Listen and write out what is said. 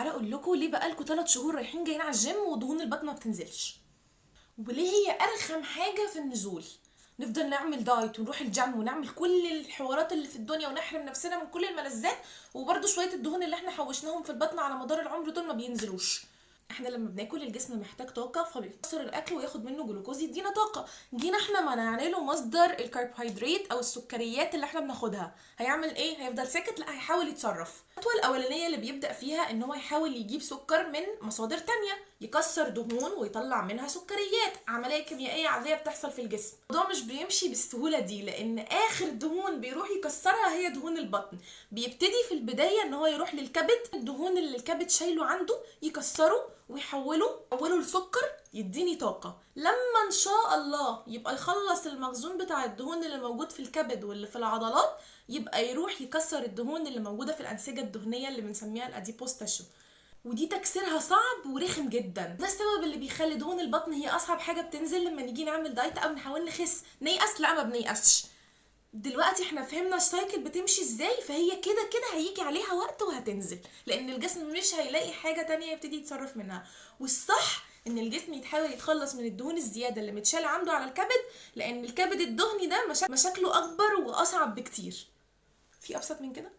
تعالى اقول لكم ليه بقالكم 3 شهور رايحين جايين على الجيم ودهون البطن ما بتنزلش، وليه هي ارخم حاجه في النزول. نفضل نعمل دايت ونروح الجيم ونعمل كل الحوارات اللي في الدنيا ونحرم نفسنا من كل الملذات، وبرده شويه الدهون اللي احنا حوشناهم في البطن على مدار العمر دول ما بينزلوش. احنا لما بناكل الجسم محتاج طاقه فبيكسر الاكل وياخد منه جلوكوز يدينا طاقه. جينا احنا منعنا له مصدر الكربوهيدرات او السكريات اللي احنا بناخدها، هيعمل ايه؟ هيفضل ساكت؟ لا، هيحاول يتصرف. الخطوه الاولانيه اللي بيبدا فيها ان هو يحاول يجيب سكر من مصادر تانية، يكسر دهون ويطلع منها سكريات، عمليه كيميائيه عاديه بتحصل في الجسم. الموضوع مش بيمشي بالسهوله دي، لان اخر دهون بيروح يكسرها هي دهون البطن. بيبتدي في البدايه ان هو يروح للكبد، الدهون اللي الكبد شايله عنده يكسره ويحوله لسكر يديني طاقه. لما ان شاء الله يبقى يخلص المخزون بتاع الدهون اللي موجود في الكبد واللي في العضلات، يبقى يروح يكسر الدهون اللي موجوده في الانسجه الدهنيه اللي بنسميها الاديبوز تيشو. ودي تكسيرها صعب ورخم جدا. ده السبب اللي بيخلي دهون البطن هي اصعب حاجه بتنزل لما نيجي نعمل دايت او نحاول نخس. نيأس؟ لا، ما بنيأسش. دلوقتي احنا فهمنا السايكل بتمشي ازاي، فهي كده كده هيجي عليها وقت وهتنزل، لان الجسم مش هيلاقي حاجه تانية يبتدي يتصرف منها. والصح ان الجسم يتحاول يتخلص من الدهون الزياده اللي متشال عنده على الكبد، لان الكبد الدهني ده مشاكله اكبر واصعب بكتير. في ابسط من كده؟